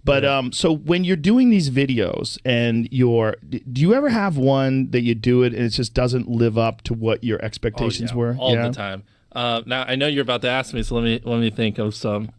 But so when you're doing these videos and do you ever have one that you do it and it just doesn't live up to what your expectations were? All the time. Now I know you're about to ask me, so let me think of some.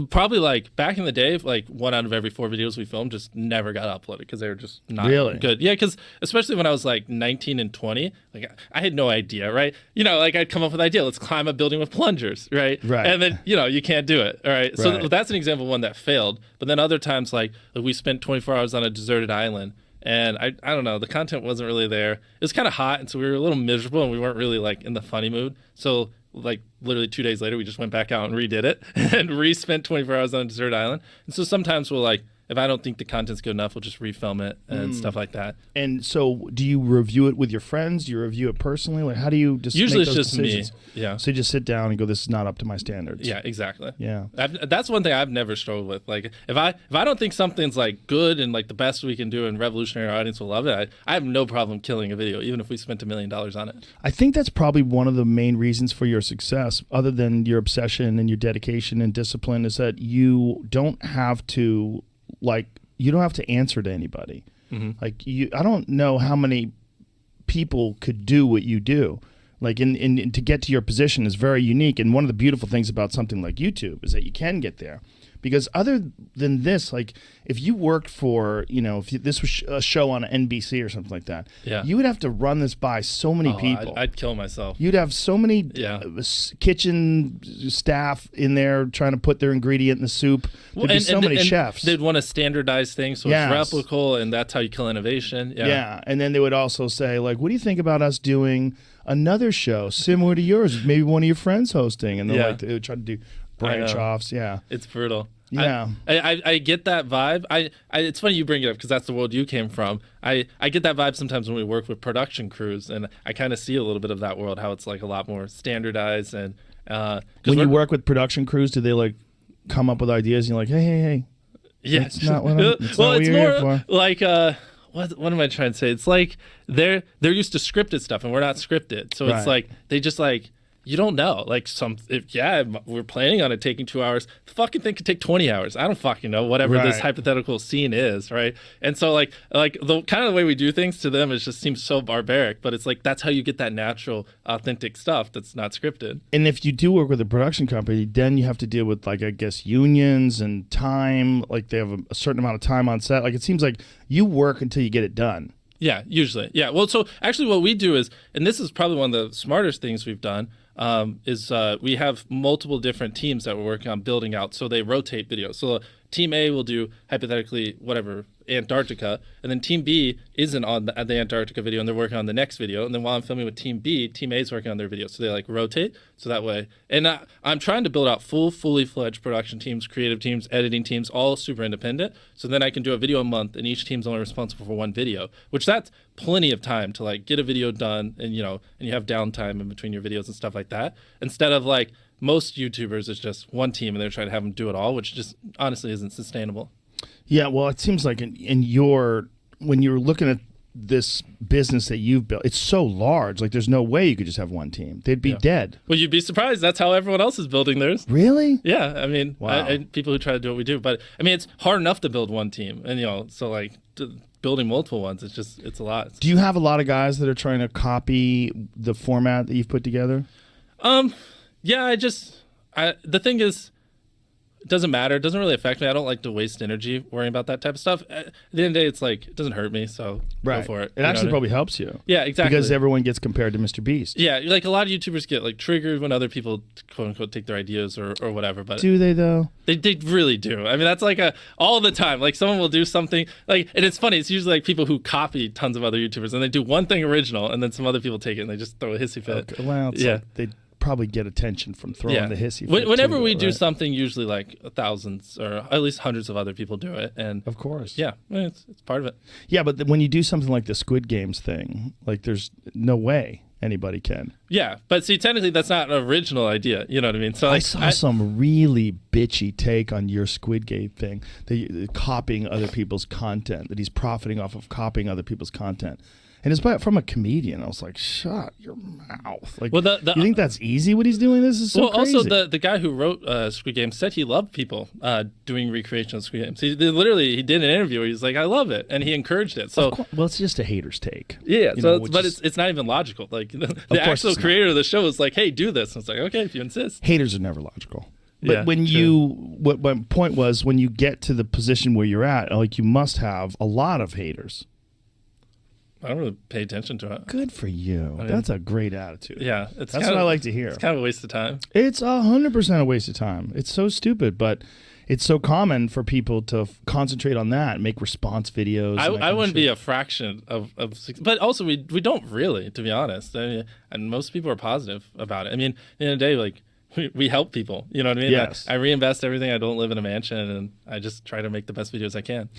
Probably like back in the day, like 1 out of every 4 videos we filmed just never got uploaded because they were just not good. Yeah, because especially when I was like 19 and 20, like I had no idea, right? Like I'd come up with an idea, let's climb a building with plungers, right? And then you can't do it, all right? So that's an example of one that failed. But then other times, like we spent 24 hours on a deserted island. And I don't know, the content wasn't really there. It was kind of hot, and so we were a little miserable, and we weren't really like in the funny mood. So like literally 2 days later, we just went back out and redid it and re-spent 24 hours on a desert island. And so sometimes we'll like, if I don't think the content's good enough, we'll just refilm it and stuff like that. And so do you review it with your friends? Do you review it personally? Like, how do you just Usually make those it's just decisions? me. Yeah. So you just sit down and go, this is not up to my standards. Yeah, exactly. Yeah. That's one thing I've never struggled with. Like, if I don't think something's like good and like the best we can do and revolutionary, our audience will love it, I have no problem killing a video, even if we spent $1 million on it. I think that's probably one of the main reasons for your success, other than your obsession and your dedication and discipline, is that you don't have to answer to anybody. Like I don't know how many people could do what you do. Like in to get to your position is very unique. And one of the beautiful things about something like YouTube is that you can get there. Because other than this, like if you worked for, this was a show on NBC or something like that, you would have to run this by so many people. I'd kill myself. You'd have so many kitchen staff in there trying to put their ingredient in the soup. There'd be so many chefs. They'd want to standardize things so it's replicable, and that's how you kill innovation. Yeah, and then they would also say, like, what do you think about us doing another show similar to yours, maybe one of your friends hosting? And they're they would try to do branch offs. Yeah, it's brutal. Yeah, I get that vibe. It's funny you bring it up because that's the world you came from. I get that vibe sometimes when we work with production crews, and I kind of see a little bit of that world, how it's like a lot more standardized. And when you work with production crews, do they like come up with ideas and you're like, hey, yeah, it's not what it's not what you're here for. Like what am I trying to say? It's like they're used to scripted stuff, and we're not scripted, so it's like they just like. You don't know. Like we're planning on it taking 2 hours. The fucking thing could take 20 hours. I don't fucking know. Whatever this hypothetical scene is, right? And so like the kind of the way we do things to them, it just seems so barbaric. But it's like that's how you get that natural, authentic stuff that's not scripted. And if you do work with a production company, then you have to deal with like I guess unions and time. Like they have a certain amount of time on set. Like it seems like you work until you get it done. Yeah, usually. Yeah. Well, so actually what we do is, and this is probably one of the smartest things we've done, is we have multiple different teams that we're working on building out. So they rotate videos. So Team A will do, hypothetically, whatever, Antarctica, and then Team B isn't on the Antarctica video, and they're working on the next video. And then while I'm filming with Team B, Team A is working on their video. So they like rotate, so that way. And I'm trying to build out fully fledged production teams, creative teams, editing teams, all super independent. So then I can do a video a month, and each team's only responsible for one video, which that's plenty of time to like get a video done, and and you have downtime in between your videos and stuff like that. Instead of like most YouTubers, it's just one team, and they're trying to have them do it all, which just honestly isn't sustainable. Yeah, well, it seems like when you're looking at this business that you've built, it's so large. Like, there's no way you could just have one team; they'd be dead. Well, you'd be surprised. That's how everyone else is building theirs. Really? Yeah, I mean, people who try to do what we do, but I mean, it's hard enough to build one team, and so like building multiple ones, it's a lot. Do you have a lot of guys that are trying to copy the format that you've put together? Yeah, the thing is, it doesn't matter. It doesn't really affect me. I don't like to waste energy worrying about that type of stuff. At the end of the day, it's like, it doesn't hurt me, so go for it. It actually probably helps you. Yeah, exactly. Because everyone gets compared to Mr. Beast. Yeah, like a lot of YouTubers get like triggered when other people, quote unquote, take their ideas or whatever. But do they though? They really do. I mean, that's like all the time. Like someone will do something like, and it's funny. It's usually like people who copy tons of other YouTubers, and they do one thing original, and then some other people take it and they just throw a hissy fit. Okay. Well, it's like they probably get attention from throwing the hissy fit. Whenever we do something, usually like thousands or at least hundreds of other people do it, and of course, it's part of it. Yeah, but when you do something like the Squid Games thing, like there's no way anybody can. Yeah, but see, technically that's not an original idea. You know what I mean? So like, I saw some really bitchy take on your Squid Game thing, copying other people's content, that he's profiting off of copying other people's content. And it's from a comedian. I was like, shut your mouth. Like, Well, you think that's easy what he's doing? This is so crazy. Also the guy who wrote Squid Game said he loved people doing recreation of Squid Games. He did an interview where he's like, I love it, and he encouraged it. So well, it's just a hater's take. Yeah, it's not even logical. Like the actual creator of the show is like, hey, do this. And it's like, okay, if you insist. Haters are never logical. But what my point was, when you get to the position where you're at, like, you must have a lot of haters. I don't really pay attention to it. Good for you. That's a great attitude. Yeah, that's what I like to hear. It's kind of a waste of time. It's 100% a waste of time. It's so stupid, but it's so common for people to concentrate on that, make response videos. I wouldn't be a fraction of, but also we don't really, to be honest. I mean, and most people are positive about it. I mean, at the end of the day, like, we help people. You know what I mean? Yes. I reinvest everything. I don't live in a mansion, and I just try to make the best videos I can.